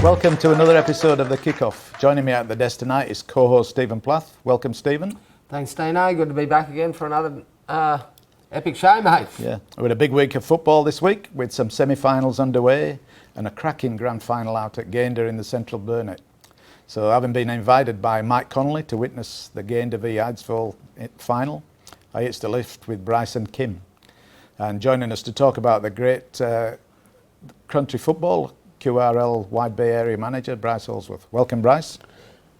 Welcome to another episode of the Kick Off. Joining me at the desk tonight is co-host Stephen Plath. Welcome, Stephen. Thanks, Dino. Good to be back again for another epic show, mate. Yeah, we had a big week of football this week with some semi-finals underway and a cracking grand final out at Gander in the Central Burnett. So, having been invited by Mike Connolly to witness the Gander v Eidsvoll final, I hitched a lift with Bryce and Kim. And joining us to talk about the great country football, QRL Wide Bay Area Manager, Bryce Holsworth. Welcome, Bryce.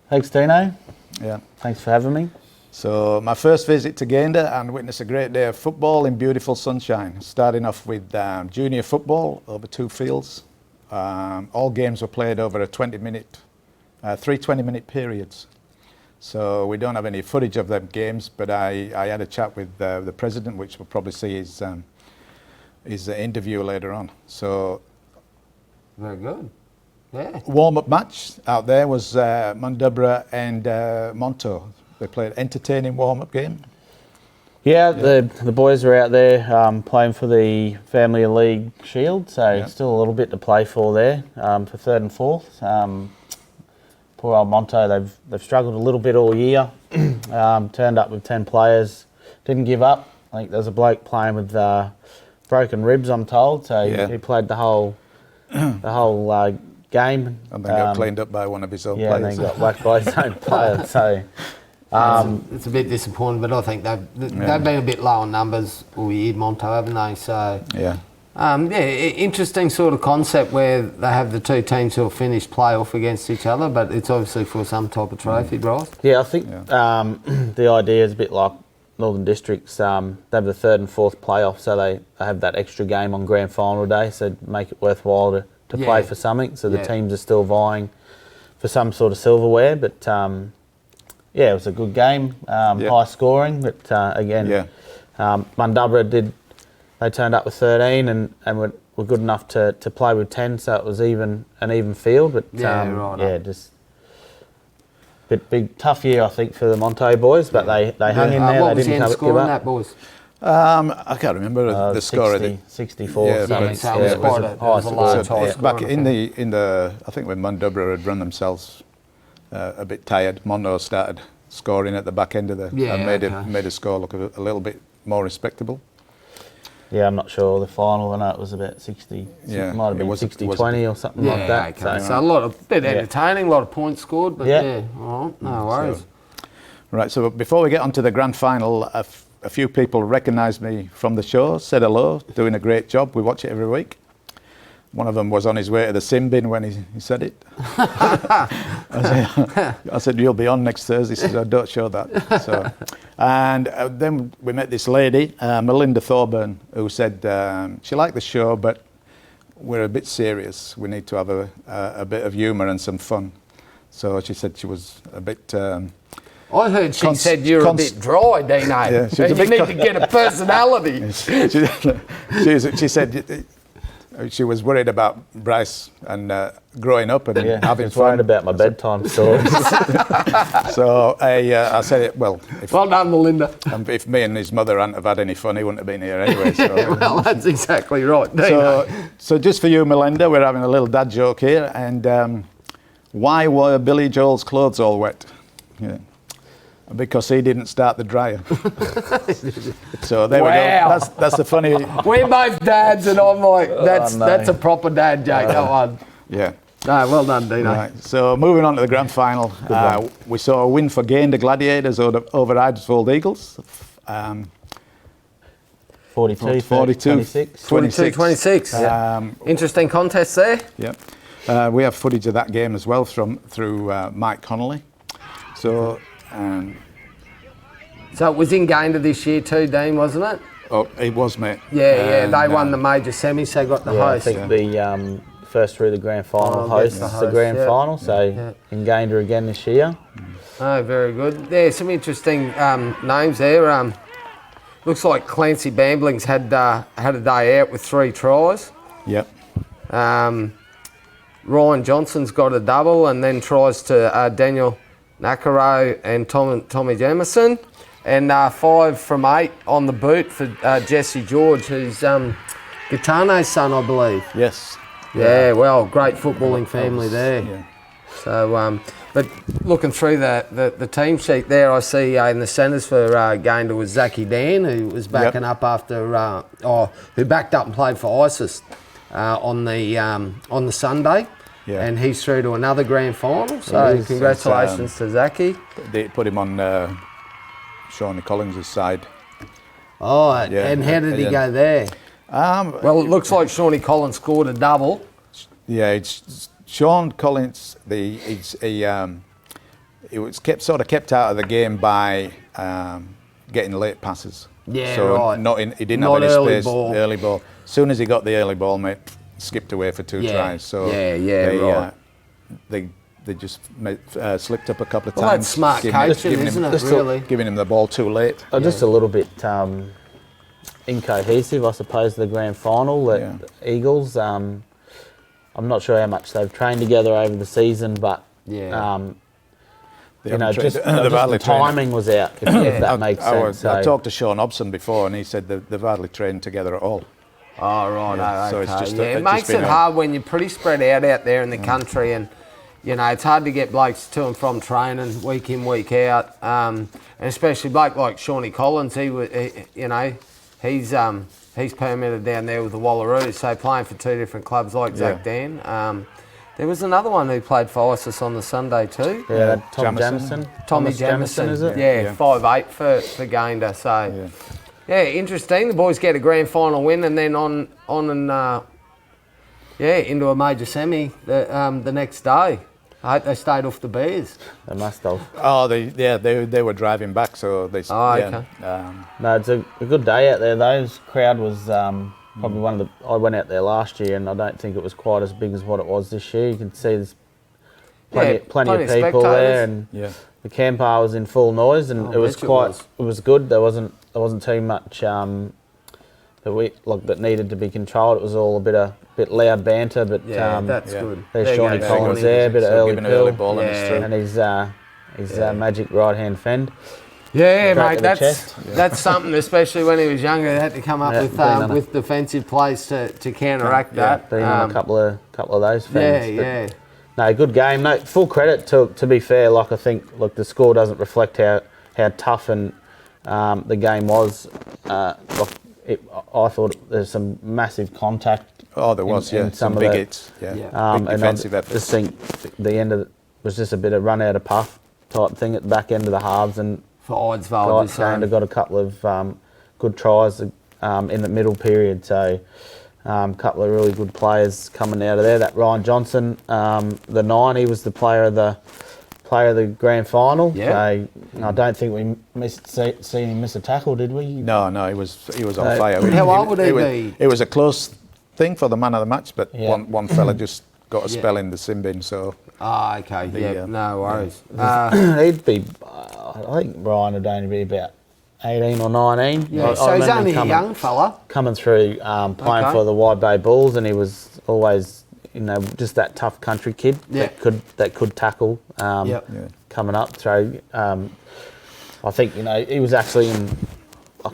Thanks, Dino. Yeah. Thanks for having me. So, my first visit to Gander and witnessed a great day of football in beautiful sunshine. Starting off with junior football over 2 fields. All games were played over a 20-minute, 3 20-minute periods. So we don't have any footage of them games, but I had a chat with the president, which we'll probably see his interview later on. So very good. Yeah. Warm-up match out there was Mundubra and Monto. They played an entertaining warm-up game. Yeah, the boys are out there playing for the Family League Shield, so still a little bit to play for there for third and fourth. Poor old Monto, they've struggled a little bit all year. Turned up with 10 players, didn't give up. I think there's a bloke playing with broken ribs, I'm told. So he played the whole game. And then got cleaned up by one of his own players. Yeah, and then got whacked by his own player. So it's a bit disappointing, but I think they've been a bit low on numbers all year, Monto, haven't they? So interesting sort of concept where they have the two teams who will finish playoff against each other, but it's obviously for some type of trophy, Bryce. Yeah, I think the idea is a bit like Northern Districts. They have the third and fourth playoff, so they have that extra game on grand final day, so make it worthwhile to play for something. So the teams are still vying for some sort of silverware, but it was a good game, high scoring, but again, Mundubra they turned up with 13 and were good enough to play with 10, so it was an even field. But just big tough year, I think, for the Monto boys. But they hung in there. What they was didn't the end score give on up. that, boys? I can't remember the score of it. 64. So it was a large high score. Back in the I think when Mundubra had run themselves a bit tired, Monto started scoring at the back end of the and made a score look a little bit more respectable. Yeah, I'm not sure the final. I know it was about 60. It might have been 60-20 or something like that. Okay. So a bit entertaining, a lot of points scored, but all right, no worries. Right, so before we get on to the grand final, a few people recognised me from the show, said hello, doing a great job. We watch it every week. One of them was on his way to the sin bin when he said it. I said, you'll be on next Thursday. He said, I don't show that. So, and then we met this lady, Melinda Thorburn, who said she liked the show, but we're a bit serious. We need to have a bit of humour and some fun. So she said she was a bit... I heard she said you're a bit dry, Dino. Yeah, you need to get a personality. She said... She was worried about Bryce and growing up and having fun. Worried about my bedtime stories. So I said, well done, Melinda. If me and his mother hadn't have had any fun, he wouldn't have been here anyway. So. Well, that's exactly right. So just for you, Melinda, we're having a little dad joke here. And why were Billy Joel's clothes all wet? Yeah. Because he didn't start the dryer. So there we go. That's the funny. We're both dads, and I'm like, that's a proper dad joke. That one. Yeah. No, well done, Dino. Right. So moving on to the grand final, we saw a win for Gander Gladiators over Eidsvoll Eagles. 42-26. Interesting contest there. Yeah. We have footage of that game as well through Mike Connolly. So. So it was in Gander this year too, Dean, wasn't it? Oh, it was, mate. Yeah, they won the major semis, so got the host. I think the first through the grand final hosts the grand final, so in Gander again this year. Oh, very good. There's some interesting names there. Looks like Clancy Bambling's had a day out with 3 tries. Yep. Ryan Johnson's got a double, and then tries to Daniel Nakaro and Tommy Jamison, and 5 from 8 on the boot for Jesse George, who's Gaetano's son, I believe. Yes. Yeah, well, great footballing family there. Yeah. So, but looking through the team sheet there, I see in the centres for Gayndah was Zachy Dan, who was backing up after, who backed up and played for ISIS on the Sunday. Yeah. And he's through to another grand final. So congratulations to Zachy. They put him on Shawnee Collins' side. Oh, and how did he go there? Well, it looks like Shawnee Collins scored a double. Yeah, it's Sean Collins. He was kept out of the game by getting late passes. Yeah, so right. He didn't have any early space. Ball. Early ball. As soon as he got the early ball, mate, skipped away for 2 tries. So right. They just slipped up a couple of Well, times. that's smart coaching, isn't it, really? Giving him the ball too late. Just a little bit incohesive, I suppose, the grand final. The Eagles, I'm not sure how much they've trained together over the season, but the timing was out, if that makes sense. I talked to Sean Hobson before, and he said they've hardly trained together at all. Oh, right. Yeah, so okay. it's just it makes it hard when you're pretty spread out there in the country, and it's hard to get blokes to and from training week in, week out, and especially bloke like Shawnee Collins. He's permitted down there with the Wallaroos, so playing for 2 different clubs like Zach Dan. There was another one who played for ISIS on the Sunday too. Yeah, Tommy Jamison, is it? Yeah, 5'8" for Gayndah. So interesting. The boys get a grand final win, and then on and into a major semi the next day. I hope they stayed off the Bears. They must have. Oh, they were driving back, so they. Okay. No, it's a good day out there. Those crowd was probably one of the. I went out there last year, and I don't think it was quite as big as what it was this year. You can see there's plenty of people there, and the Campar was in full noise, and it was good. There wasn't too much that needed to be controlled. It was all a bit loud banter, but that's good. There's Shawnee Collins there, a bit of early ball and his magic right hand fend. Yeah, mate, that's something, especially when he was younger. They had to come up with defensive plays to counteract that. Been on a couple of those fends. No, good game. No, full credit to be fair. I think the score doesn't reflect how tough and the game was. I thought there's some massive contact. Oh, there was, in some big hits. Big defensive effort. I just think the end of it was just a bit of run out of puff type thing at the back end of the halves, and for Eidsvold, Gayndah got a couple of good tries in the middle period. So a couple of really good players coming out of there. That Ryan Johnson, the 9, he was the player of the grand final. Yeah. So I don't think we seen him miss a tackle, did we? No, he was on fire. How old would he be? It was a close thing for the man of the match, but one fella just got a spell in the sin bin. So. Okay. No worries. He'd be. I think Brian would only be about 18 or 19. Yeah. So he's only a young fella coming through, playing for the Wide Bay Bulls, and he was always. Just that tough country kid that could tackle coming up. So I think he was actually in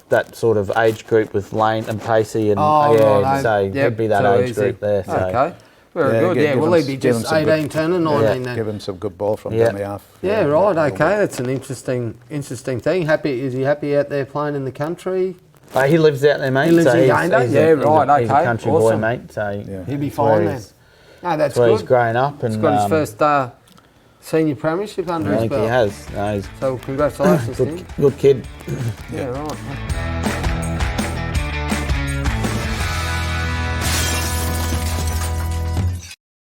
that sort of age group with Lane and Pacey, and so he'd be that age group there. So. Okay, very good. Yeah, will he be just 18, turning 19 then? Give him some good ball from down the half. Yeah, right. Okay, that's an interesting thing. Is he happy out there playing in the country? He lives out there, mate. He lives in Gayndah? He's a country boy, mate. So he'll be fine then. No, that's good. He's grown up and he's got his first senior premiership under his belt. I think he has. So congratulations to him. Good kid. Yeah, right.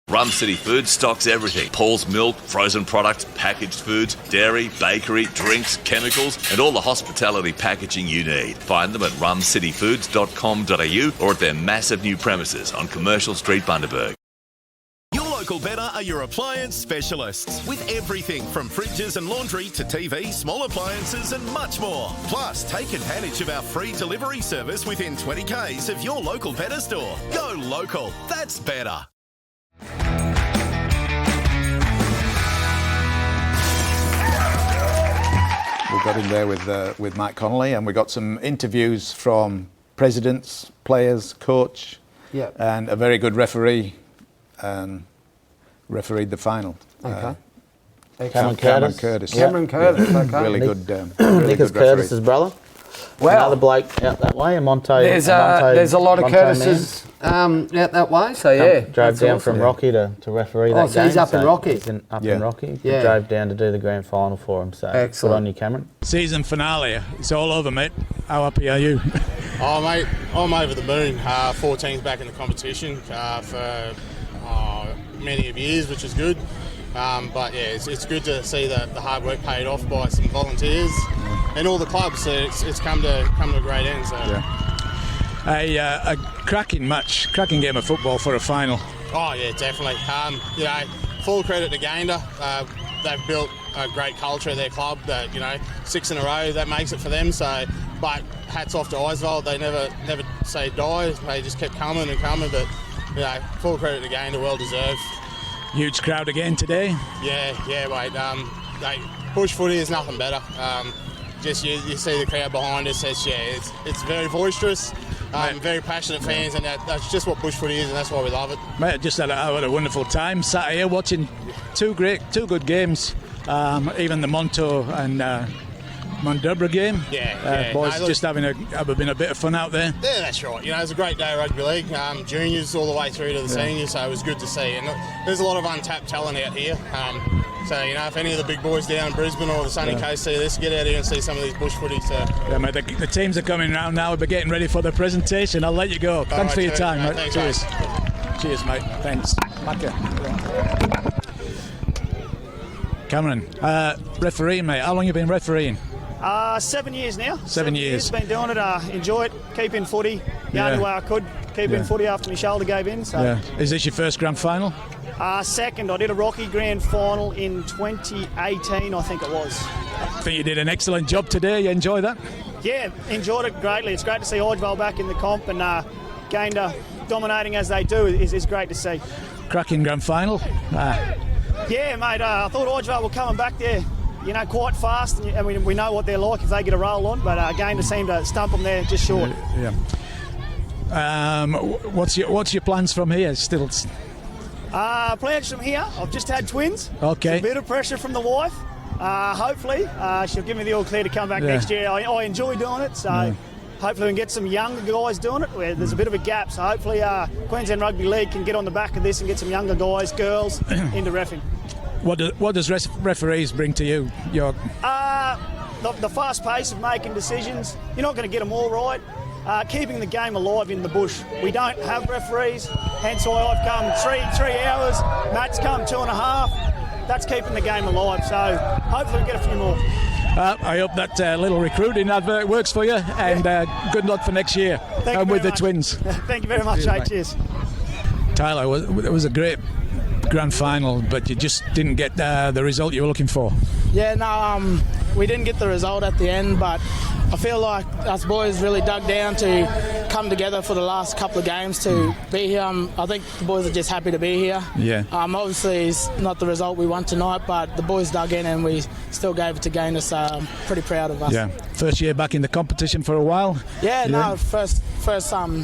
Rum City Foods stocks everything. Paul's Milk, frozen products, packaged foods, dairy, bakery, drinks, chemicals, and all the hospitality packaging you need. Find them at rumcityfoods.com.au or at their massive new premises on Commercial Street, Bundaberg. Your local Better are your appliance specialists with everything from fridges and laundry to TV, small appliances and much more. Plus, take advantage of our free delivery service within 20 k's of your local Better store. Go local. That's better. We got in there with Mike Connolly, and we got some interviews from presidents, players, coach, and a very good referee, and refereed the final. Okay. Cameron Cameron Curtis. Curtis. Cameron Curtis, okay. Really good. Really Nicholas good referee. Curtis's brother. Well, Another bloke out that way, Monte. there's a lot of Curtises out that way, so yeah. Drove down from Rocky to referee that game. So he's up in Rocky. He's up Yeah. in Rocky. Yeah. Drove down to do the grand final for him. So Excellent. good on you, Cameron. Season finale. It's all over, mate. How happy are you? Oh, mate, I'm over the moon. 4 teams back in the competition for many of years, which is good. But yeah, it's good to see the hard work paid off by some volunteers and all the clubs. So it's come to a great end. So. Yeah. A cracking match, cracking game of football for a final. Oh yeah, definitely. Full credit to Gayndah. They've built a great culture of their club. That 6 in a row, that makes it for them. So, but hats off to Eisvold. They never say die. They just kept coming and coming. But full credit to Gayndah. Well deserved. Huge crowd again today. Yeah, mate. Bush footy is nothing better. Just you see the crowd behind us. It's very boisterous. Very passionate fans, and that's just what bush footy is, and that's why we love it. Mate, I just had a wonderful time. Sat here watching two good games. Even the Monto and Mondubra game. Yeah. Boys just having a bit of fun out there. Yeah, that's right. It was a great day of rugby league. Juniors all the way through to the seniors, so it was good to see. And there's a lot of untapped talent out here. So, if any of the big boys down in Brisbane or the Sunny Coast see this, get out here and see some of these bush footy. So. Yeah, mate, the teams are coming around now. We're getting ready for the presentation. I'll let you go. Thanks for your time, mate. Thanks, Cheers. mate. Cheers, mate. Thanks. Cameron, referee, mate. How long have you been refereeing? 7 years now. 7 years. Been doing it. Enjoy it. Keep in footy. The only way I could keep in footy after my shoulder gave in. So. Yeah. Is this your first grand final? Second. I did a Rocky Grand Final in 2018, I think it was. I think you did an excellent job today. You enjoy that? Yeah, enjoyed it greatly. It's great to see Eisvold back in the comp, and Gayndah dominating as they do is great to see. Cracking grand final. Yeah, mate. I thought Eisvold were coming back there, quite fast, and we know what they're like if they get a roll on. But Gayndah seemed to stump them there just short. Yeah. What's your plans from here? Still. Plans from here. I've just had twins. Okay. A bit of pressure from the wife. Hopefully, she'll give me the all clear to come back next year. I enjoy doing it, so hopefully we can get some younger guys doing it. Where there's a bit of a gap, so hopefully Queensland Rugby League can get on the back of this and get some younger guys, girls, into reffing. What does referees bring to you? The fast pace of making decisions. You're not going to get them all right. Keeping the game alive in the bush. We don't have referees, hence why I've come 3 hours. Matt's come 2.5. That's keeping the game alive. So hopefully we get a few more. I hope that little recruiting advert works for you, and good luck for next year with the twins. Thank you very much, Cheers. Tyler, it was a great grand final, but you just didn't get the result you were looking for. Yeah, no, we didn't get the result at the end, but I feel like us boys really dug down to come together for the last couple of games to be here. I think the boys are just happy to be here. Yeah. Obviously, it's not the result we want tonight, but the boys dug in and we still gave it to Gayndah, so I'm pretty proud of us. Yeah. First year back in the competition for a while? Yeah, no, first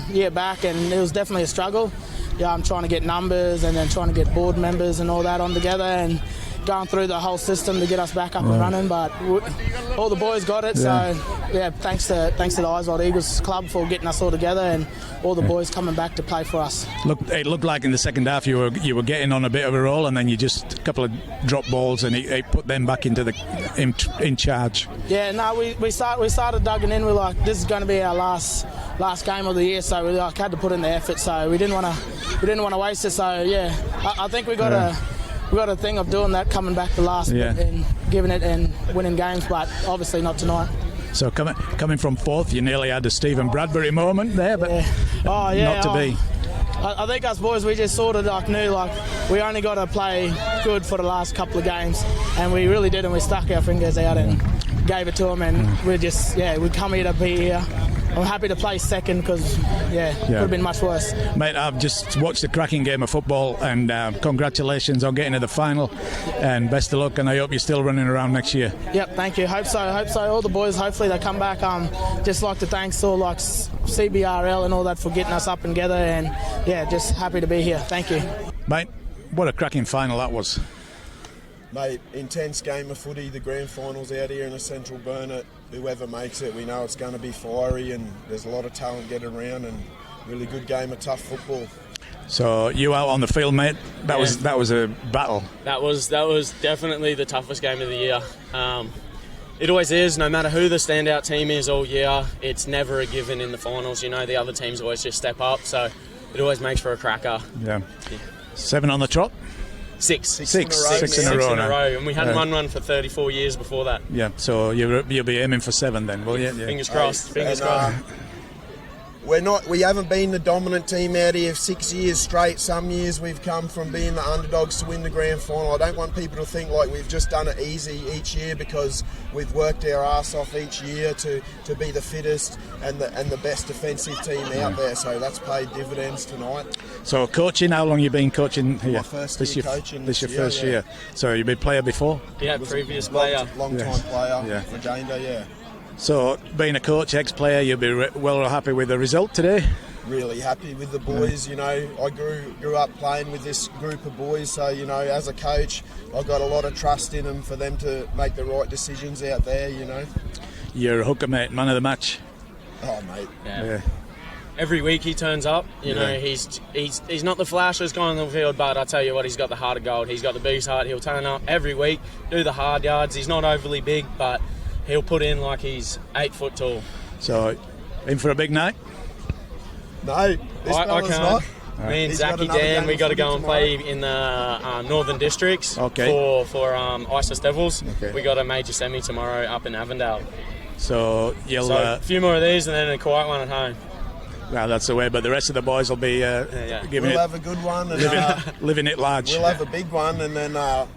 year back, and it was definitely a struggle. Yeah, I'm trying to get numbers and then trying to get board members and all that on together and going through the whole system to get us back up and running, but all the boys got it. So yeah, thanks to the Eisvold Eagles Club for getting us all together and all the boys coming back to play for us. It looked like in the second half you were getting on a bit of a roll, and then you just a couple of drop balls and he put them back into in charge. Yeah, no, we started digging in. We're like, this is going to be our last game of the year, so we had to put in the effort. So we didn't want to waste it. So yeah, I think we got a thing of doing that, coming back the last bit and giving it and winning games, but obviously not tonight. So coming from fourth, you nearly had a Stephen Bradbury moment there, but not to be. I think us boys, we just sort of knew we only got to play good for the last couple of games, and we really did, and we stuck our fingers out and gave it to them, and we come here to be here. I'm happy to play second because, could have been much worse. Mate, I've just watched a cracking game of football, and congratulations on getting to the final, and best of luck, and I hope you're still running around next year. Yep, thank you. Hope so. All the boys, hopefully they come back. Just like to thank CBRL and all that for getting us up and together, and just happy to be here. Thank you. Mate, what a cracking final that was. Mate, intense game of footy, the grand finals out here in the Central Burnett. Whoever makes it, we know it's going to be fiery, and there's a lot of talent getting around, and really good game of tough football. So you out on the field, mate. That was a battle. That was definitely the toughest game of the year. It always is, no matter who the standout team is all year. It's never a given in the finals. You know, the other teams always just step up, so it always makes for a cracker. Yeah. 7 on the trot. Six in a row, and we hadn't won one for 34 years before that. Yeah, so you'll be aiming for 7 then, will you? Yeah. Fingers crossed. Fingers crossed. We haven't been the dominant team out here 6 years straight. Some years we've come from being the underdogs to win the grand final. I don't want people to think like we've just done it easy each year, because we've worked our arse off each year to be the fittest and the best defensive team out there. So that's paid dividends tonight. So coaching, how long you been coaching here? My first year coaching. This your first year. So you've been player before? Yeah, previous player. Long time player for Gander, yeah. So, being a coach, ex-player, you'll be well happy with the result today? Really happy with the boys. You know, I grew up playing with this group of boys, so, you know, as a coach, I've got a lot of trust in them for them to make the right decisions out there, you know. You're a hooker, mate, man of the match. Oh, mate. Yeah. Every week he turns up, you know, he's not the flashiest guy on the field, but I tell you what, he's got the heart of gold. He's got the biggest heart. He'll turn up every week, do the hard yards. He's not overly big, but he'll put in like he's 8 foot tall. So, in for a big night? No, this fella's not. Me and Zachy Dan, we got to go and play in the Northern Districts for Isis Devils. Okay. We got a major semi tomorrow up in Avondale. So you'll a few more of these and then a quiet one at home. Well, that's the way, but the rest of the boys will be We'll have a good one. And, living it large. We'll have a big one, and then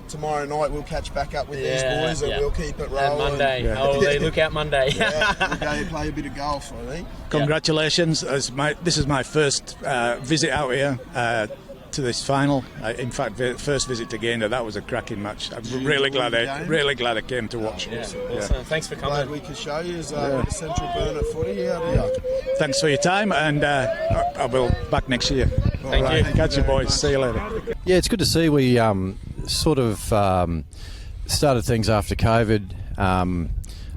tomorrow night we'll catch back up with these boys, and we'll keep it rolling. And Monday, look out Monday. We'll go play a bit of golf, I think. Congratulations. This is my first visit out here to this final. In fact, first visit to Gander. That was a cracking match. I'm really glad I came to watch. Awesome. Thanks for coming. Glad we could show you the Central Burnett footy out here. Thanks for your time, and I will back next year. Thank you. Catch you, boys. See you later. Yeah, it's good to see. We sort of started things after COVID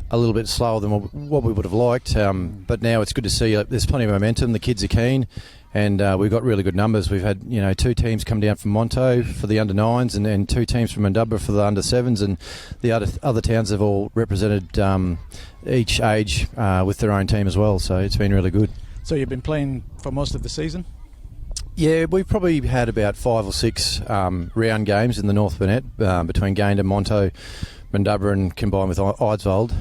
a little bit slower than what we would have liked, but now it's good to see there's plenty of momentum. The kids are keen. And we've got really good numbers. We've had 2 teams come down from Monto for the under-9s and then 2 teams from Mandubra for the under-7s, and the other towns have all represented each age with their own team as well. So it's been really good. So you've been playing for most of the season? Yeah, we've probably had about 5 or 6 round games in the North Burnett between Gayndah, Monto, Mandubra and combined with Eidsvold.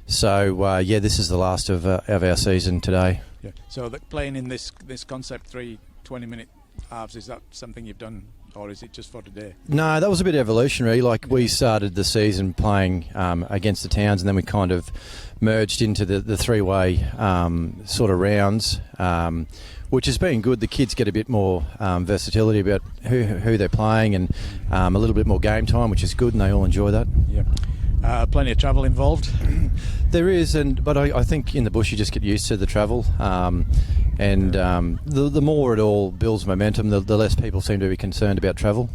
This is the last of our season today. Yeah. So playing in this concept 3 20-minute halves, is that something you've done, or is it just for today? No, that was a bit evolutionary. Like we started the season playing against the towns, and then we kind of merged into the 3-way sort of rounds, which has been good. The kids get a bit more versatility about who they're playing, and a little bit more game time, which is good, and they all enjoy that. Yeah. Plenty of travel involved. There is, but I think in the bush you just get used to the travel, and the more it all builds momentum, the less people seem to be concerned about travel.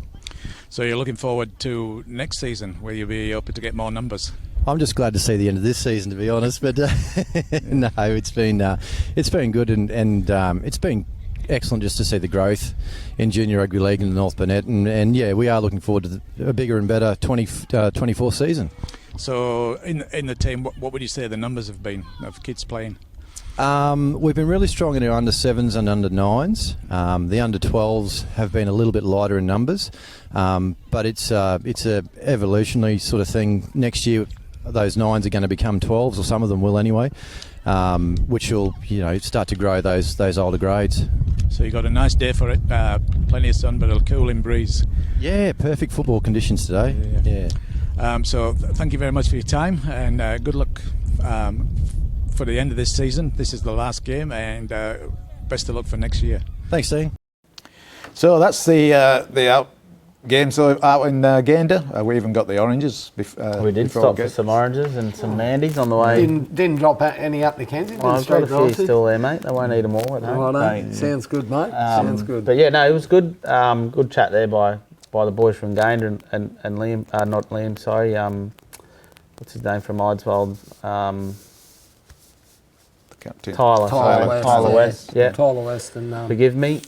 So you're looking forward to next season, where you'll be hoping to get more numbers? I'm just glad to see the end of this season, to be honest. But no, it's been good, and it's been excellent just to see the growth in junior rugby league in the North Burnett, and we are looking forward to a bigger and better 24 season. So in the team, what would you say the numbers have been of kids playing? We've been really strong in our under-7s and under-9s. The under-12s have been a little bit lighter in numbers, but it's a evolutionary sort of thing. Next year those 9s are going to become 12s, or some of them will anyway, which will start to grow those older grades. So you got a nice day for it, plenty of sun, but a cooling breeze. Yeah, perfect football conditions today. Yeah. So thank you very much for your time, and good luck for the end of this season. This is the last game, and best of luck for next year. Thanks, Dean. So that's the games out in Gander. We even got the oranges. We did stop for some oranges and some Mandy's on the way. Didn't drop any up to Kensington. I've got a few still there, mate. They won't eat them all at home. Right, sounds good, mate. Sounds good. But yeah, no, it was good. Good chat there by the boys from Gander and Liam. Not Liam, sorry. What's his name from Eidsvold? Captain. Tyler West. Yeah. Tyler West and forgive me.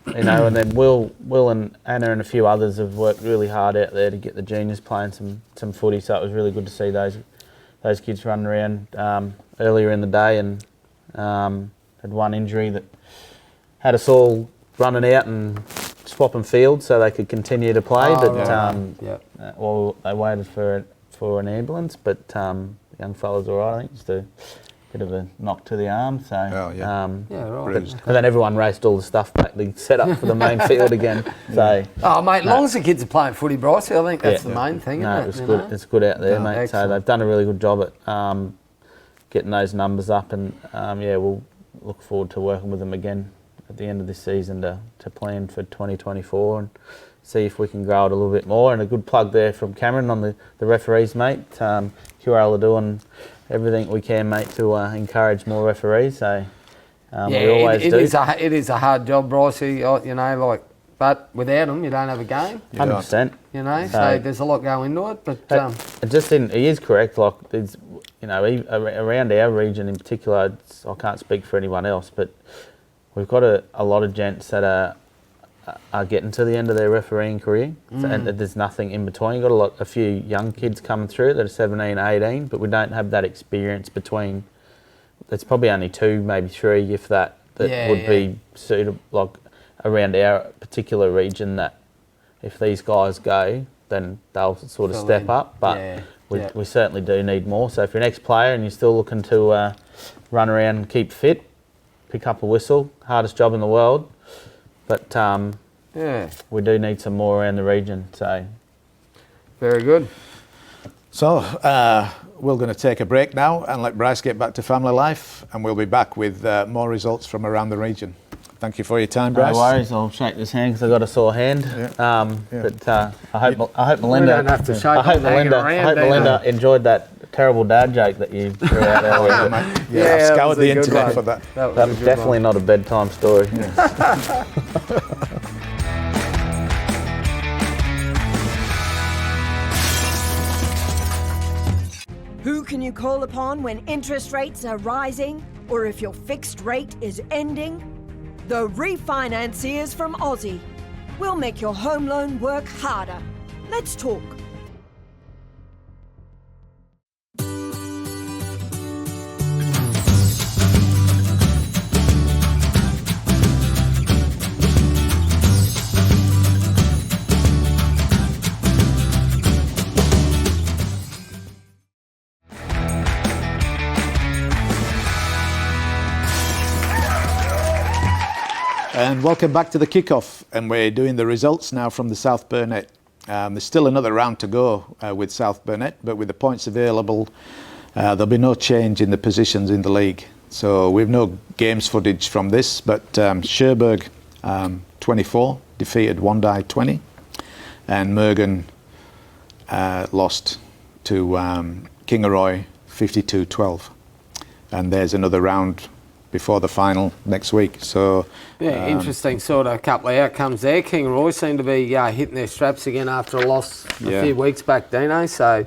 You know, and then Will and Anna and a few others have worked really hard out there to get the juniors playing some footy. So it was really good to see those kids running around earlier in the day, and had one injury that had us all running out and swapping fields so they could continue to play. Well, they waited for an ambulance, but the young fella's all right. I think just a bit of a knock to the arm. So right. And then everyone raced all the stuff back to set up for the main field again. So mate, long as the kids are playing footy, Bryce, I think that's the main thing. No, isn't it was good. Know? It's good out there, mate. Excellent. So they've done a really good job at getting those numbers up, and we'll look forward to working with them again at the end of this season to plan for 2024 and see if we can grow it a little bit more. And a good plug there from Cameron on the referees, mate. QRL are doing everything we can, mate, to encourage more referees. So we always do. It is a hard job, Bryce. But without them, you don't have a game. 100%. You know, so there's a lot going into it. But he is correct. Like, there's, around our region in particular, I can't speak for anyone else, but we've got a lot of gents that are getting to the end of their refereeing career, and there's nothing in between. You've got a few young kids coming through that are 17, 18, but we don't have that experience between. There's probably only 2, maybe 3, if that would be suitable, like around our particular region, that if these guys go, then they'll sort of step up. But we certainly do need more. So if you're an ex-player and you're still looking to run around and keep fit, pick up a whistle, hardest job in the world. But we do need some more around the region. So very good. So we're going to take a break now and let Bryce get back to family life, and we'll be back with more results from around the region. Thank you for your time, Bryce. No worries. I'll shake this hand because I've got a sore hand. But I hope Melinda. We don't have to shake I hope Melinda enjoyed that terrible dad joke that you threw out earlier. I've scoured the internet for that. That was definitely not a bedtime story. Who can you call upon when interest rates are rising, or if your fixed rate is ending? The refinanciers from Aussie. We'll make your home loan work harder. Let's talk. And welcome back to the kickoff, and we're doing the results now from the South Burnett. There's still another round to go with South Burnett, but with the points available, there'll be no change in the positions in the league. So we've no games footage from this, but Cherbourg 24 defeated Wondai 20, and Mergen lost to Kingaroy 52-12. And there's another round before the final next week. So interesting sort of couple of outcomes there. Kingaroy seem to be hitting their straps again after a loss a few weeks back, Dino. So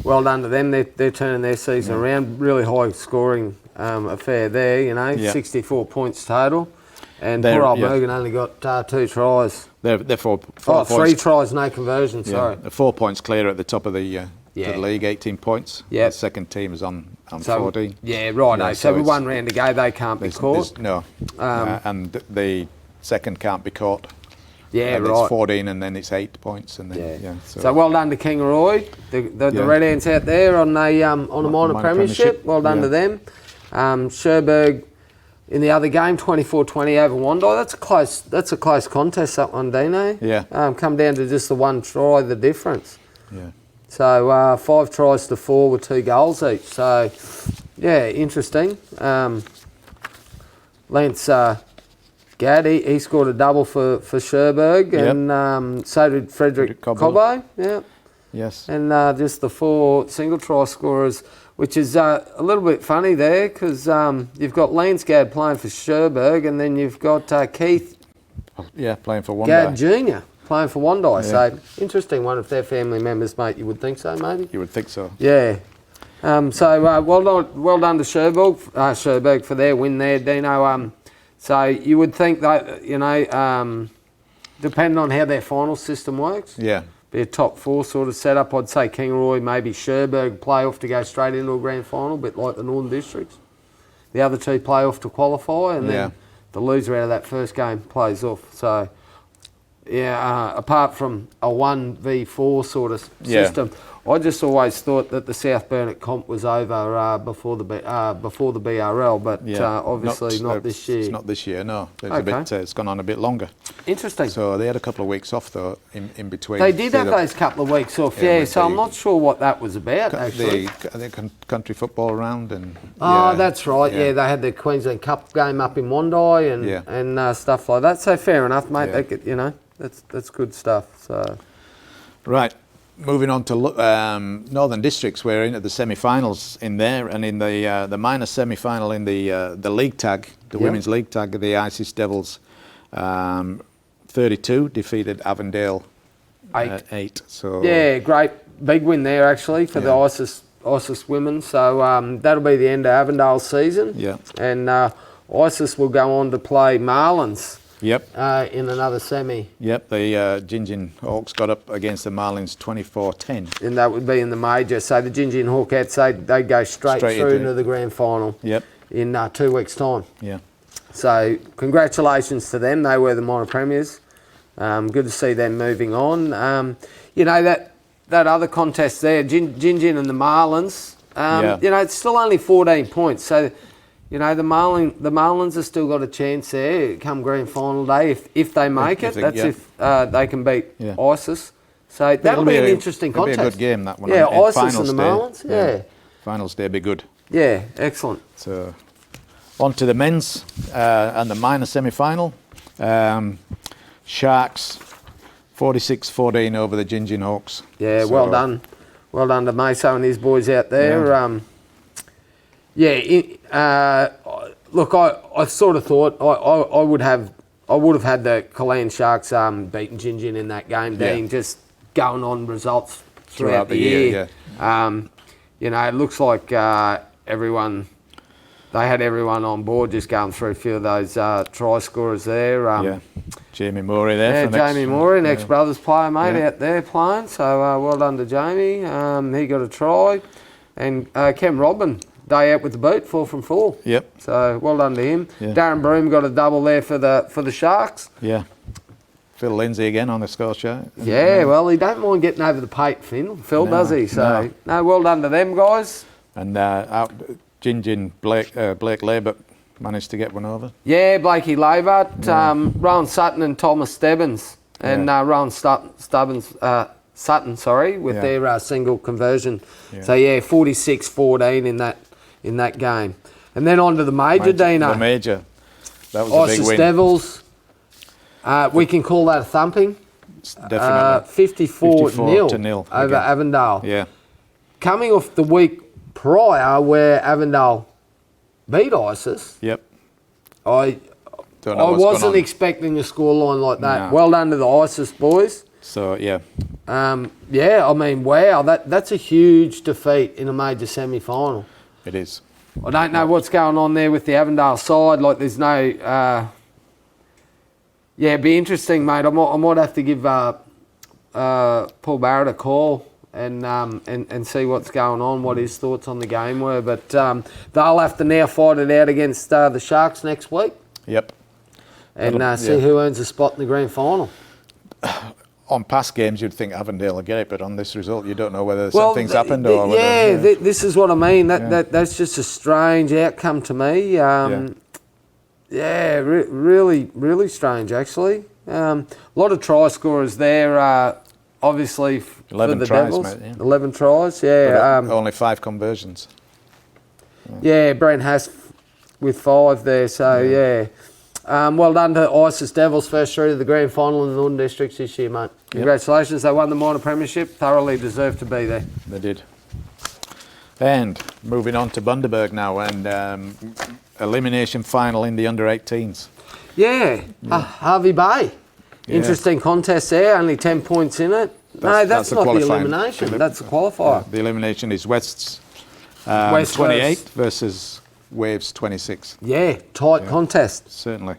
well done to them. They're turning their season around. Really high scoring affair there, 64 points total. And poor old Mergen only got 2 tries. They're 4 points. 3 tries, no conversion, sorry. They're 4 points clear at the top of the league, 18 points. The second team is on 14. Yeah, right. So with 1 round to go, they can't be caught. No. And the second can't be caught. Yeah, and right. It's 14 and then it's 8 points. And then, so well done to Kingaroy. The Red Ants out there on a minor premiership. Well done to them. Cherbourg in the other game, 24-20 over Wondai. That's a close contest, that one, Dino. Yeah. Come down to just the 1 try, the difference. Yeah. So 5 tries to 4 with 2 goals each. So, interesting. Lance Gad, he scored a double for Sherberg, and so did Frederick Cobbo. Yeah. Yes. And just the 4 single try scorers, which is a little bit funny there, because you've got Lansgad playing for Sherberg, and then you've got Keith playing for Wondai. Gad Jr. playing for Wondai. So interesting one if they're family members, mate. You would think so, maybe? You would think so. Yeah. So well done to Sherberg for their win there, Dino. So you would think that, depending on how their final system works, be a top 4 sort of setup. I'd say Kingaroy, maybe Sherberg play off to go straight into a grand final, a bit like the Northern Districts. The other 2 play off to qualify, and then the loser out of that first game plays off. So, apart from a 1v4 sort of system, I just always thought that the South Burnett comp was over before the BRL, but obviously not this year. It's not this year, no. It's gone on a bit longer. Interesting. So they had a couple of weeks off, though, in between. They did have those couple of weeks off, so I'm not sure what that was about, actually. The country football round. And that's right, they had the Queensland Cup game up in Wondai and stuff like that. So fair enough, mate. That's good stuff. So. Right. Moving on to Northern Districts, we're into the semi-finals in there, and in the minor semi-final in the league tag, the women's league tag, the Isis Devils 32 defeated Avondale 8. So great big win there actually for the Isis women. So that'll be the end of Avondale's season. Yeah, and Isis will go on to play Marlins. Yep. In another semi. Yep, the Gingin Hawks got up against the Marlins 24-10. And that would be in the major. So the Gingin Hawkettes, they go straight through into the grand final. Yep. In 2 weeks' time. Yeah. So congratulations to them. They were the minor premiers. Good to see them moving on. That other contest there, Gingin and the Marlins. It's still only 14 points. So. The Marlins have still got a chance there come grand final day if they make it. If they can beat Isis. So that'll be an interesting contest. It'll be a good game, that one. Yeah, Isis and the Marlins. Yeah. Finals day be good. Yeah, excellent. So on to the men's and the minor semi-final. Sharks 46-14 over the Gingin Hawks. Yeah, well done. Well done to Meso and his boys out there. Look, I sort of thought I would have had the Killeen Sharks beating Gingin in that game, being just going on results throughout the year. It looks like they had everyone on board, just going through a few of those try scorers there. Jamie Morey there. Jamie Morey, an ex-Brothers player, mate, out there playing. So well done to Jamie. He got a try, and Cam Robin. Day out with the boot, 4 from 4. Yep. So well done to him. Yeah. Darren Broom got a double there for the Sharks. Yeah. Phil Lindsay again on the score sheet. Yeah, well, he don't mind getting over the pate, Phil, does he? So no, well done to them guys. And Gingin Blake Labert managed to get one over. Yeah, Blakey Labert, Rowan Sutton and Thomas Stebbins, and Rowan Sutton, with their single conversion. Yeah. So 46-14 in that game. And then on to the major, Dino. The major. That was a big win. Devils. We can call that a thumping. Definitely. 54-0 over Avondale. Yeah. Coming off the week prior where Avondale beat Isis. Yep. I wasn't expecting a scoreline like that. No. Well done to the Isis boys. So, yeah. Wow, that's a huge defeat in a major semi-final. It is. I don't know what's going on there with the Avondale side. Like, there's no... it'd be interesting, mate. I might have to give Paul Barrett a call and see what's going on, what his thoughts on the game were. But they'll have to now fight it out against the Sharks next week. Yep. And see who earns a spot in the grand final. On past games, you'd think Avondale will get it, but on this result, you don't know whether something's happened or whether... This is what I mean. That's just a strange outcome to me. Really, really strange, actually. A lot of try scorers there, obviously, for the Devils. Mate, 11 tries, only 5 conversions. Brent Haas with 5 there, so Well done to Isis Devils, first through to the grand final in the Northern Districts this year, mate. Congratulations, they won the minor premiership, thoroughly deserved to be there. They did. And moving on to Bundaberg now, and elimination final in the under-18s. Yeah, Harvey Bay. Interesting contest there, only 10 points in it. That's not the elimination, that's the qualifier. The elimination is West's West 28 versus Waves 26. Yeah, tight contest. Certainly.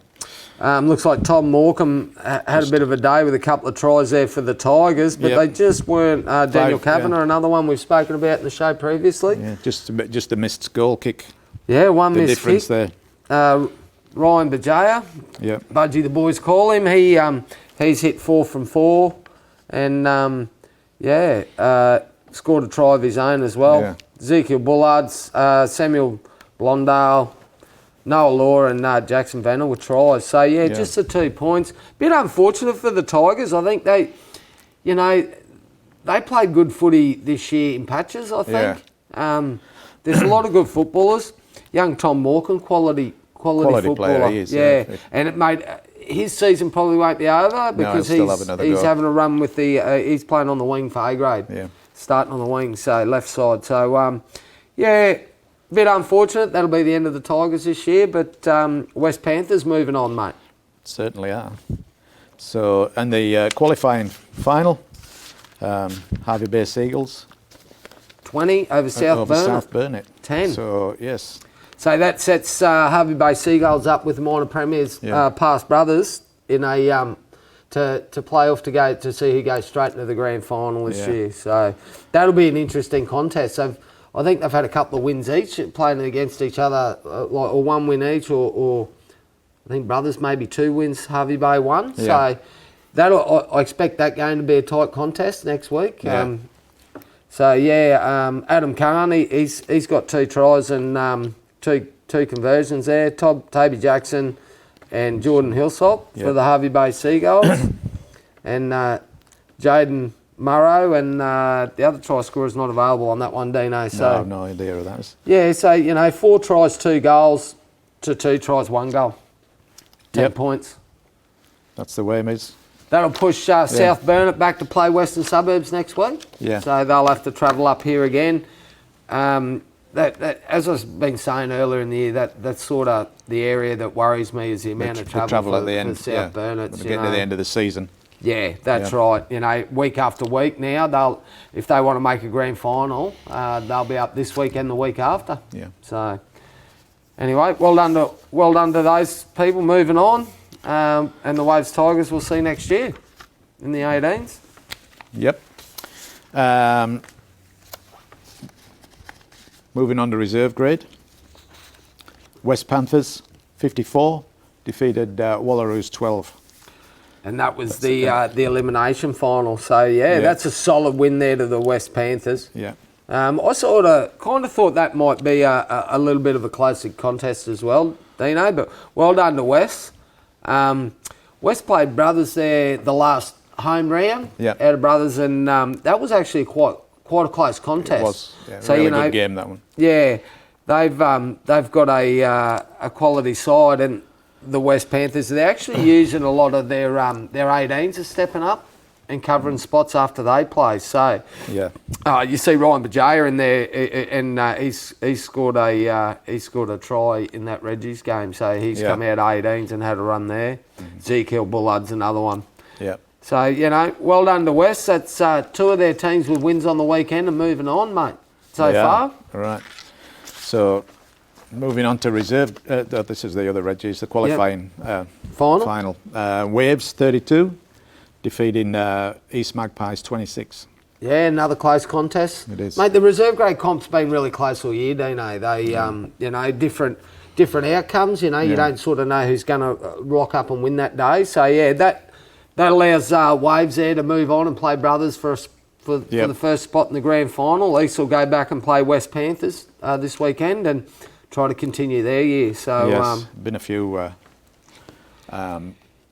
Looks like Tom Morecambe had a bit of a day with a couple of tries there for the Tigers, but they just weren't. Daniel Kavanagh, another one we've spoken about in the show previously. Yeah, just a missed goal kick. Yeah, one the missed difference kick. there. Ryan Bajaya, Budgie the boys call him. He's hit 4 from 4, and scored a try of his own as well. Yeah. Ezekiel Bullards, Samuel Blondale, Noah Law and Jackson Vanna with tries. So, just the 2 points. Bit unfortunate for the Tigers. I think they played good footy this year in patches, I think. Yeah. There's a lot of good footballers. Young Tom Morecambe, quality footballer. Player he is, And it made his season probably won't be over because he's having a run with he's playing on the wing for A grade. Yeah. Starting on the wing, so left side. So, bit unfortunate. That'll be the end of the Tigers this year, but West Panthers moving on, mate. Certainly are. So, and the qualifying final, Harvey Bay Seagulls. 20 over South Burnett. South Burnett. 10. So, yes. So that sets Harvey Bay Seagulls up with the minor premiers, past brothers, in a to play off to see who goes straight into the grand final this year. So that'll be an interesting contest. So I think they've had a couple of wins each, playing against each other, or one win each, or I think brothers maybe 2 wins. Harvey Bay 1. So I expect that game to be a tight contest next week. Yeah. Adam Carn, he's got 2 tries and two conversions there. Toby Jackson and Jordan Hillsop for the Harvey Bay Seagulls. And Jaden Murrow and the other try scorer is not available on that one, Dino. So, no, I have no idea who that is. Yeah, so, 4 tries, 2 goals to 2 tries, 1 goal. 10 points. That's the way it is. That'll push South Burnett back to play Western Suburbs next week. Yeah. So they'll have to travel up here again. That as I've been saying earlier in the year, that's sort of the area that worries me is the amount of travel for, at the end, for South Burnett. When they get to the end of the season. Yeah, that's right. Week after week now, if they want to make a grand final, they'll be up this week and the week after. Yeah. So anyway, well done to those people. Moving on, and the Waves Tigers we'll see next year in the 18s. Yep. Moving on to reserve grade. West Panthers 54 defeated Wallaroos 12. And that was the elimination final. So that's a solid win there to the West Panthers. Yeah. I kind of thought that might be a little bit of a closer contest as well, Dino. But well done to West. West played brothers there the last home round out of brothers, and that was actually quite a close contest. It was. Yeah, so really good game, that one. Yeah, they've got a quality side, and the West Panthers, they're actually using a lot of their 18s are stepping up and covering spots after they play. So you see Ryan Bajaya in there, and he scored a try in that Reggie's game. So he's come out 18s and had a run there. Ezekiel Bullard's another one. Yeah. So well done to West. That's 2 of their teams with wins on the weekend and moving on, mate. So far. All right. So. Moving on to reserve, this is the other Reggies, the qualifying final. Waves 32, defeating East Magpies 26. Yeah, another close contest. It is. Mate, the reserve grade comp's been really close all year, Dino. They, different outcomes. You don't sort of know who's going to rock up and win that day. So that allows Waves there to move on and play brothers for the first spot in the grand final. East will go back and play West Panthers this weekend and try to continue their year. So been a few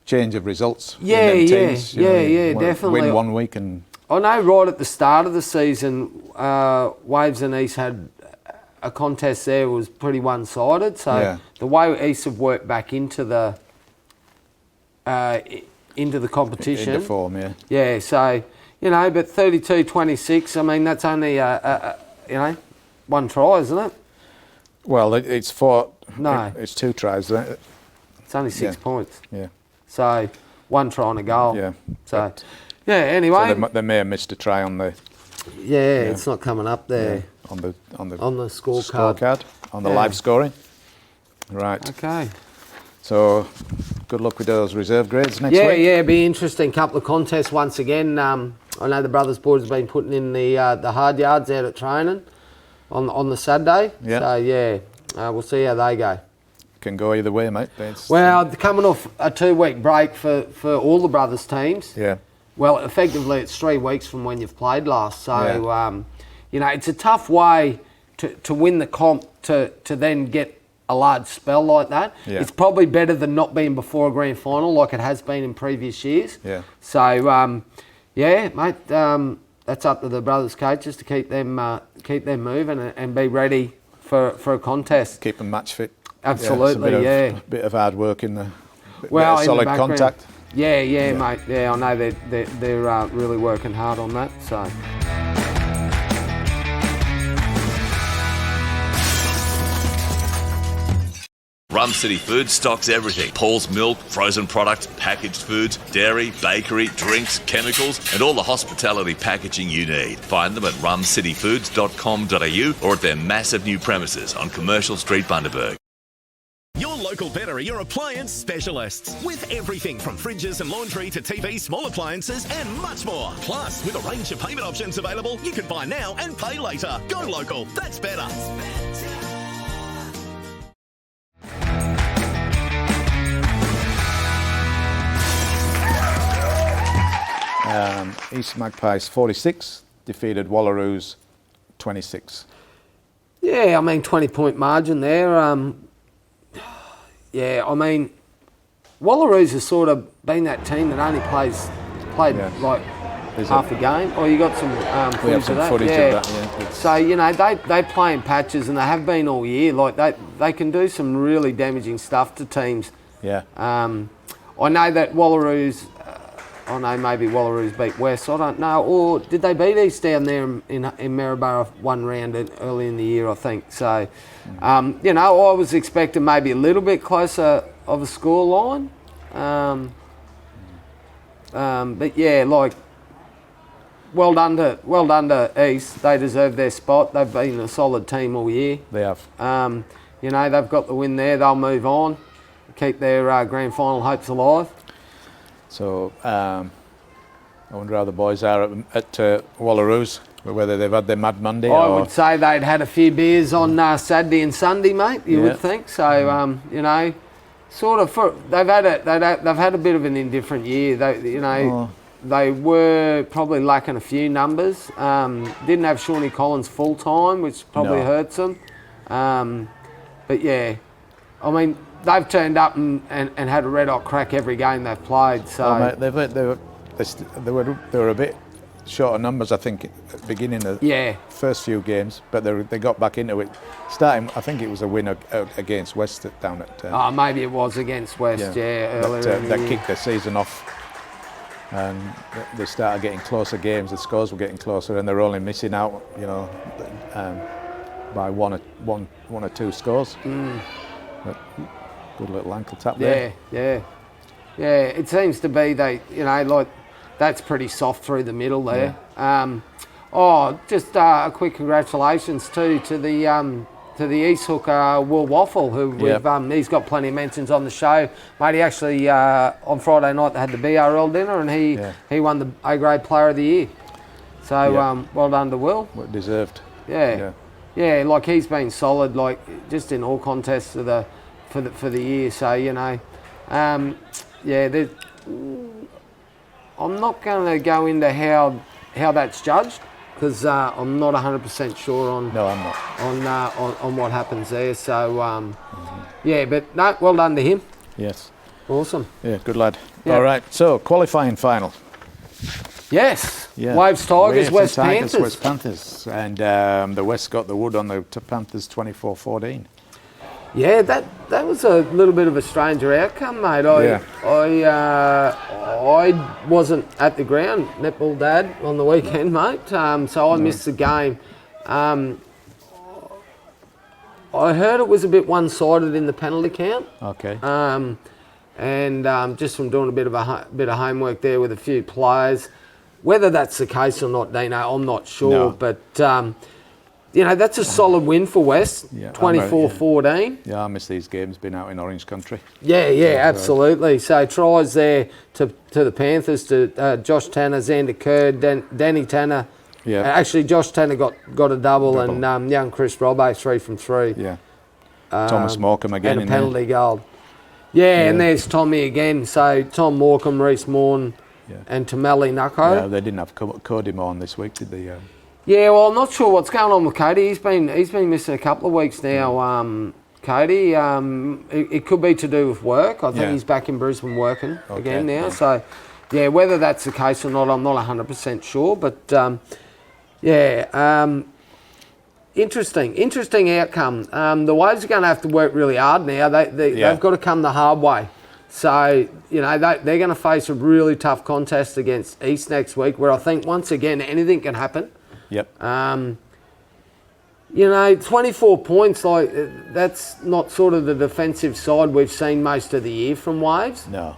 change of results. Teams, definitely. Win one week and. I know right at the start of the season, Waves and East had a contest there was pretty one-sided. So the way East have worked back into the into the competition. Into form, yeah. Yeah, so, you know, but 32-26, I mean, that's only, you know, one try, isn't it? Well, it's 4. No. It's 2 tries, isn't it? It's only 6 points. Yeah. So, 1 try and a goal. Yeah. So, yeah, anyway. So they may have missed a try on the... Yeah, it's not coming up there. Yeah, on the scorecard. On the live scoring. Right. Okay. So, good luck with those reserve grades next week. Yeah, it'll be interesting. Couple of contests once again. I know the Brothers Boys have been putting in the hard yards out at training on the Saturday. Yeah. So, yeah, we'll see how they go. Can go either way, mate. Well, coming off a 2-week break for all the Brothers teams. Yeah. Well, effectively, it's 3 weeks from when you've played last. So, you know, it's a tough way to win the comp to then get a large spell like that. Yeah. It's probably better than not being before a grand final like it has been in previous years. Yeah. So, yeah, mate, that's up to the Brothers coaches to keep them moving and be ready for a contest. Keep them match fit. Absolutely, A bit of hard work in the well, solid in the contact. Yeah, mate. Yeah, I know they're really working hard on that. So. Rum City Foods stocks everything. Paul's milk, frozen products, packaged foods, dairy, bakery, drinks, chemicals, and all the hospitality packaging you need. Find them at rumcityfoods.com.au or at their massive new premises on Commercial Street, Bundaberg. Your local better are your appliance specialists. With everything from fridges and laundry to TV, small appliances and much more. Plus, with a range of payment options available, you can buy now and pay later. Go local. That's better. East Magpies 46, defeated Wallaroos 26. Yeah, I mean, 20-point margin there. Yeah, I mean, Wallaroos has sort of been that team that only played like half a game. Or you got some footage of that? Footage of that, yeah. So, you know, they play in patches and they have been all year. Like, they can do some really damaging stuff to teams. Yeah. I know that Wallaroos... I know maybe Wallaroos beat West. I don't know. Or did they beat East down there in Maryborough one round early in the year, I think. So, you know, I was expecting maybe a little bit closer of a score line. But, yeah, like, well done to East. They deserve their spot. They've been a solid team all year. They have. You know, they've got the win there. They'll move on, keep their grand final hopes alive. So, I wonder how the boys are at Wallaroos, whether they've had their Mad Monday. I would say they'd had a few beers on Saturday and Sunday, mate. You would think so. You know, sort of. They've had a bit of an indifferent year. They were probably lacking a few numbers. Didn't have Shawnee Collins full time, which probably hurts them. But yeah, I mean. They've turned up and had a red hot crack every game they've played. So mate, they were a bit short of numbers, I think, at the beginning of the first few games, but they got back into it. Starting, I think it was a win against West down at. Maybe it was against West, earlier. That kicked the season off, and they started getting closer games. The scores were getting closer, and they're only missing out, you know, by one or two scores. But, good little ankle tap there. Yeah. It seems to be like that's pretty soft through the middle there. Yeah. Just a quick congratulations too to the East hooker Will Waffle, who he's got plenty of mentions on the show. Mate, he actually on Friday night they had the BRL dinner and he won the A-grade Player of the Year. So well done to Will. Well deserved. Yeah, like he's been solid, like just in all contests for the year. So, you know, I'm not going to go into how that's judged because I'm not 100% sure on. No, I'm not. On what happens there. So, but no, well done to him. Yes. Awesome. Yeah, good lad. Yeah. All right, so qualifying final. Yes. Yeah. Waves Tigers, West Panthers. West Panthers. And the West got the wood on the Panthers 24-14. Yeah, that was a little bit of a stranger outcome, mate. I wasn't at the ground, netball dad, on the weekend, mate. So I missed the game. I heard it was a bit one-sided in the penalty count. Okay. And just from doing a bit of homework there with a few players, whether that's the case or not, Dino, I'm not sure. No. But that's a solid win for West, 24-14. Yeah, I miss these games, being out in Orange Country. Yeah, absolutely. So tries there to the Panthers, to Josh Tanner, Xander Kerr, Danny Tanner. Yeah. Actually, Josh Tanner got a double. And young Chris Robbo, 3 from 3. Yeah. Thomas Morecambe again. And a penalty goal. Yeah, and there's Tommy again. So Tom Morecambe, Reece Morn, and Tameli Nucko. Yeah, they didn't have Cody Morn this week, did they? Yeah, well, I'm not sure what's going on with Cody. He's been missing a couple of weeks now. Cody, it could be to do with work. I think he's back in Brisbane working again now. So, yeah, whether that's the case or not, I'm not 100% sure. But interesting outcome. The Waves are going to have to work really hard now. They've got to come the hard way. So, they're going to face a really tough contest against East next week, where I think, once again, anything can happen. Yep. 24 points, that's not sort of the defensive side we've seen most of the year from Waves. No.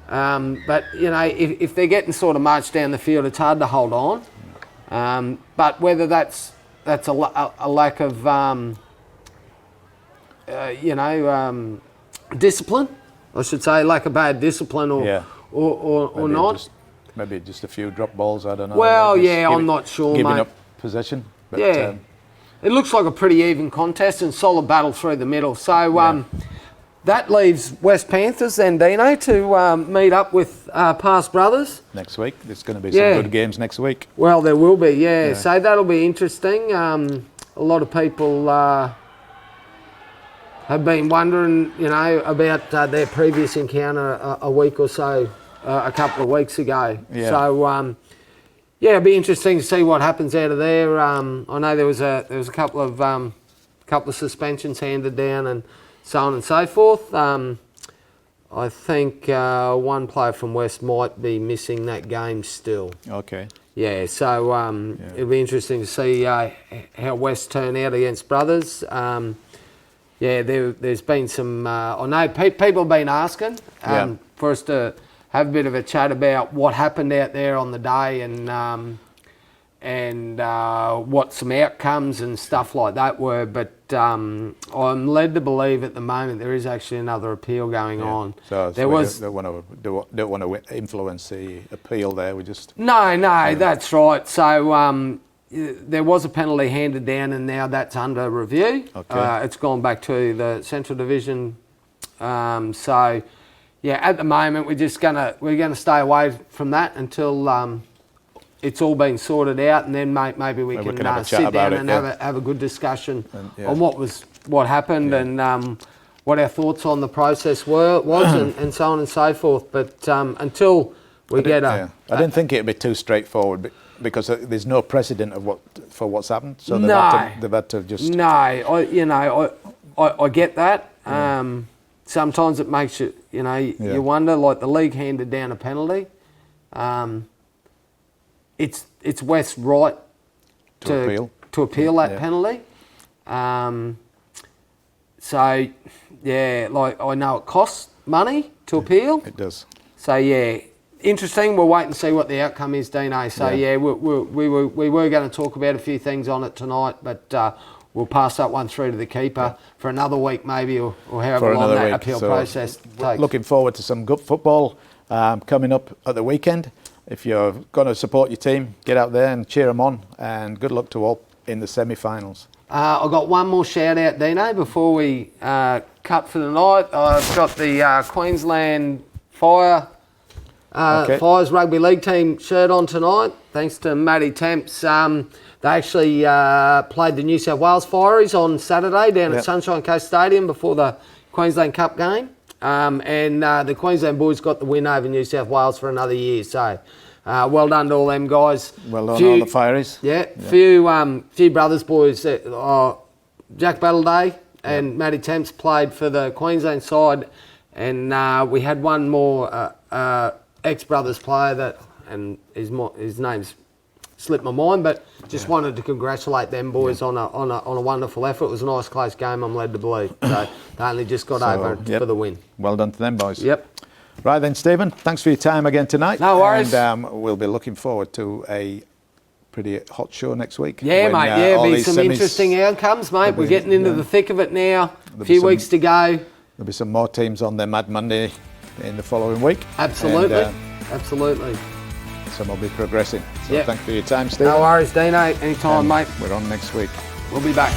But, if they're getting sort of marched down the field, it's hard to hold on. But whether that's a lack of, discipline, I should say, lack of bad discipline or not. Maybe just a few drop balls, I don't know. Well, I'm not sure, giving mate. Up possession. But, it looks like a pretty even contest and solid battle through the middle. So that leaves West Panthers then, Dino, to meet up with past brothers. Next week. There's going to be some good games next week. Well, there will be, So that'll be interesting. A lot of people have been wondering, about their previous encounter a week or so, a couple of weeks ago. Yeah. So, it'll be interesting to see what happens out of there. I know there was a couple of suspensions handed down and so on and so forth. I think one player from West might be missing that game still. Okay. Yeah, so it'll be interesting to see how West turn out against brothers. There's been some. I know people have been asking for us to have a bit of a chat about what happened out there on the day and what some outcomes and stuff like that were. But I'm led to believe at the moment there is actually another appeal going on. So there was don't want to influence the appeal there. We just no, that's right. So there was a penalty handed down, and now that's under review. Okay. It's gone back to the Central Division. So. Yeah, at the moment we're gonna stay away from that until it's all been sorted out, and then maybe we can sit down and have a good discussion on what happened and what our thoughts on the process was and so on and so forth. But until we I didn't think it'd be too straightforward because there's no precedent for what's happened. So they've had to just. No, I get that. Sometimes it makes you, you wonder. Like the league handed down a penalty. It's West's right to appeal that penalty. So I know it costs money to appeal. It does. So interesting. We'll wait and see what the outcome is, Dino. So we were going to talk about a few things on it tonight, but. We'll pass that one through to the keeper for another week maybe or however long that appeal process takes. Looking forward to some good football coming up at the weekend. If you're going to support your team, get out there and cheer them on, and good luck to all in the semi-finals. I've got one more shout out, Dino, before we cut for the night. I've got the Queensland Fire's rugby league team shirt on tonight, thanks to Matty Temps. They actually played the New South Wales Fireys on Saturday down at Sunshine Coast Stadium before the Queensland Cup game. And the Queensland boys got the win over New South Wales for another year. So well done to all them guys. Well done all the Fireys. Few brothers boys. Jack Battleday and Matty Temps played for the Queensland side, and we had one more ex-Brothers player that, and his name's slipped my mind, but just wanted to congratulate them boys on a wonderful effort. It was a nice close game, I'm led to believe. So they only just got over for the win. Well done to them, boys. Yep. Right then, Stephen, thanks for your time again tonight. No worries. And we'll be looking forward to a pretty hot show next week. Yeah, when, mate, there'll be some semis, interesting outcomes, mate. We're getting into the thick of it now. A few weeks to go. There'll be some more teams on their Mad Monday in the following week. Absolutely. And, absolutely. Some will be progressing. So Yep. thanks for your time, Stephen. No worries, Dino. Anytime, mate. We're on next week. We'll be back.